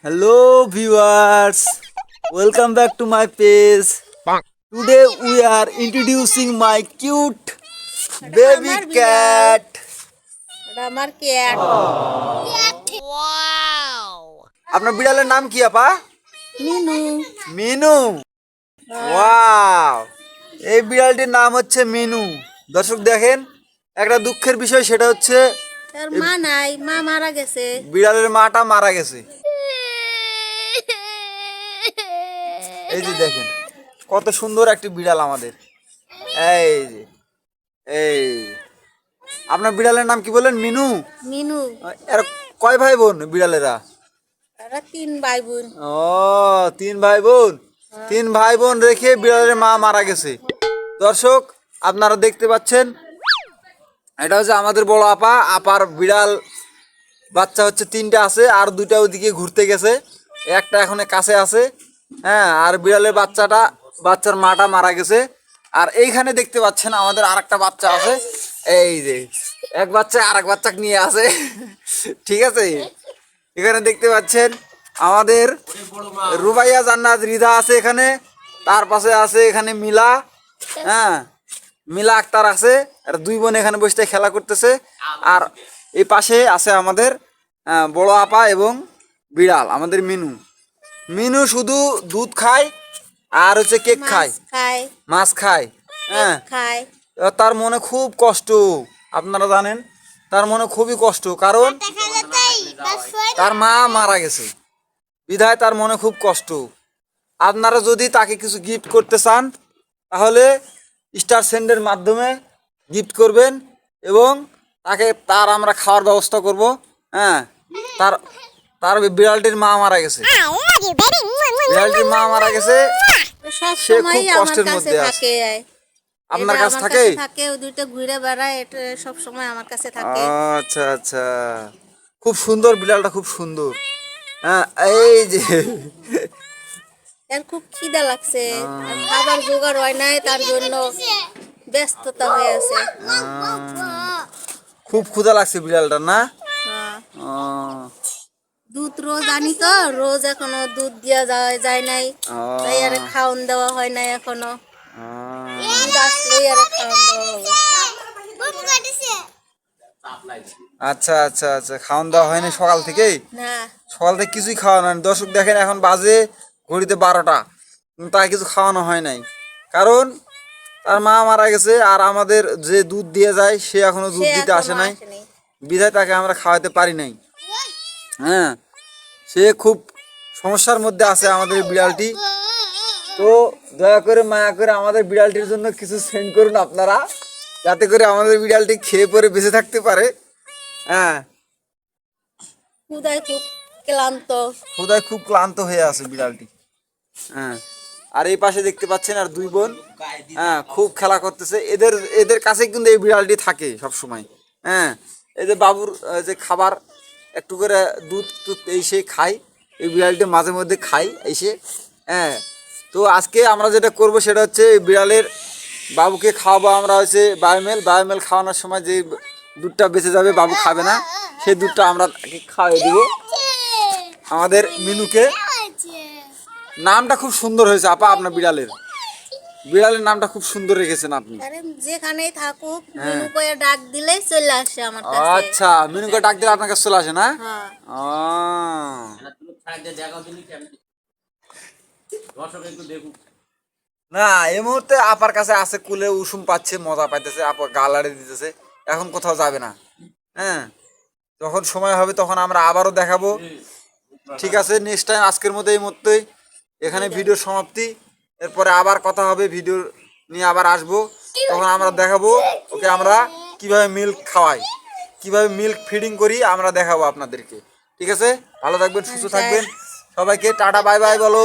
Hello viewers, welcome back to my page. Today we are introducing my cute baby cat. আমার cat আপনার বিড়ালের নাম কি আপা? মিনু। মিনু। ওয়াও, এই বিড়ালটির নাম হচ্ছে মিনু। দর্শক দেখেন, একটা দুঃখের বিষয় সেটা হচ্ছে তার মা নাই, মা মারা গেছে। বিড়ালের মাটা মারা গেছে। এই যে দেখেন কত সুন্দর একটি বিড়াল আমাদের। এই যে এই আপনার বিড়ালের নাম কি বলেন? মিনু। মিনু এর কয় ভাই বোন বিড়ালেরা? এরা 3 ভাই বোন। ও 3 ভাই বোন। 3 ভাই বোন রেখে বিড়ালের মা মারা গেছে। দর্শক আপনারা দেখতে পাচ্ছেন, এটা হচ্ছে আমাদের বড় আপার বিড়াল বাচ্চা হচ্ছে 3টা আছে, আর 2টা ওদিকে ঘুরতে গেছে, একটা এখন কাছে আছে। হ্যাঁ, আর বিড়ালের বাচ্চার মাটা মারা গেছে। আর এইখানে দেখতে পাচ্ছেন আমাদের আরেকটা বাচ্চা আছে, এই যে এক বাচ্চা আরেক বাচ্চাকে নিয়ে আছে। ঠিক আছে, এখানে দেখতে পাচ্ছেন আমাদের রুবাইয়া জান্নাত রিধা আছে এখানে, তার পাশে আছে এখানে মিলা। হ্যাঁ, মিলা আক্তার আছে, আর 2 বোন এখানে বসে খেলা করতেছে। আর এই পাশে আছে আমাদের বড় আপা এবং বিড়াল আমাদের মিনু। মিনু শুধু দুধ খায় আর হচ্ছে কেক খায়, মাছ খায়। হ্যাঁ, তার মনে খুব কষ্ট, আপনারা জানেন তার মনে খুবই কষ্ট, কারণ তার মা মারা গেছে বিধায় তার মনে খুব কষ্ট। আপনারা যদি তাকে কিছু গিফট করতে চান তাহলে স্টার সেন্ডের মাধ্যমে গিফট করবেন, এবং তার আমরা খাওয়ার ব্যবস্থা করব। হ্যাঁ, তার বিড়ালটির মা মারা গেছে, বিড়ালটির মা মারা গেছে, সে খুব কষ্টের মধ্যে আছে। আপনার কাছে থাকে? ও দুইটা ঘুরে বেড়ায়, এটা সব সময় আমার কাছে থাকে। আচ্ছা আচ্ছা, খুব সুন্দর বিড়ালটা, খুব সুন্দর। হ্যাঁ, এই যে এর খুব খিদা লাগছে, খাবার জোগাড় হয় নাই, তার জন্য ব্যস্ততা হয়ে আছে। খুব ক্ষুধা লাগছে বিড়ালটা, না? দুধ রোজ আনি তো, রোজ এখনো দুধ দেওয়া যায় নাই, তাই আর খাওয়ান দেওয়া হয় নাই এখনো। দুধ আসলেই আর খাওয়ান দেওয়া হবে। আচ্ছা আচ্ছা আচ্ছা, খাওয়ান দেওয়া হয়নি সকাল থেকেই? না, সকাল থেকে কিছুই খাওয়ানো হয়নি। দর্শক দেখেন, এখন বাজে ঘড়িতে 12টা, তাই কিছু খাওয়ানো হয় নাই, কারণ তার মা মারা গেছে। আর আমাদের যে দুধ দিয়ে যায় সে এখনো দুধ দিতে আসে নাই, বিধায় তাকে আমরা খাওয়াতে পারি নাই। হ্যাঁ, সে খুব সমস্যার মধ্যে আছে আমাদের বিড়ালটি। তো দয়া করে মায়া করে আমাদের বিড়ালটির জন্য কিছু সেন্ড করুন আপনারা, যাতে করে আমাদের বিড়ালটি খেয়ে পরে বেঁচে থাকতে পারে। হ্যাঁ, ক্ষুধায় খুব ক্লান্ত হয়ে আছে বিড়ালটি। হ্যাঁ, আর এই পাশে দেখতে পাচ্ছেন আর 2 বোন, হ্যাঁ, খুব খেলা করতেছে। এদের কাছে কিন্তু এই বিড়ালটি থাকে সব সময়। হ্যাঁ, এই যে বাবুর যে খাবার একটু করে দুধ এসে খায়, এই বিড়ালটি মাঝে মধ্যে খায় এসে। হ্যাঁ, তো আজকে আমরা যেটা করব সেটা হচ্ছে এই বিড়ালের বাবুকে খাওয়াবো আমরা হচ্ছে বায়োমেল খাওয়ানোর সময় যে দুধটা বেঁচে যাবে, বাবু খাবে না, সেই দুধটা আমরা তাকে খাওয়াই দিব আমাদের মিনুকে। নামটা খুব সুন্দর হয়েছে আপা, আপনার বিড়ালের নামটা খুব সুন্দর রেখেছেন আপনি। যেখানেই থাকুক মিনু কয়ে ডাক দিলেই চলে আসে আমার কাছে। আচ্ছা, মিনুকে ডাক দিলে আপনার কাছে চলে আসে, না? না, এই মুহূর্তে আপার কাছে আছে, কুলে উষুম পাচ্ছে, মজা পাইতেছে, আপা গালাড়ি দিতেছে, এখন কোথাও যাবে না। হ্যাঁ, যখন সময় হবে তখন আমরা আবারও দেখাবো। ঠিক আছে, নেক্সট টাইম আজকের মতো এই মতোই এখানে ভিডিও সমাপ্তি। এরপরে আবার কথা হবে, ভিডিও নিয়ে আবার আসবো, তখন আমরা দেখাবো ওকে আমরা কিভাবে মিল্ক খাওয়াই, কিভাবে মিল্ক ফিডিং করি আমরা দেখাবো আপনাদেরকে। ঠিক আছে, ভালো থাকবেন, সুস্থ থাকবেন, সবাইকে টাটা বাই বাই বলো।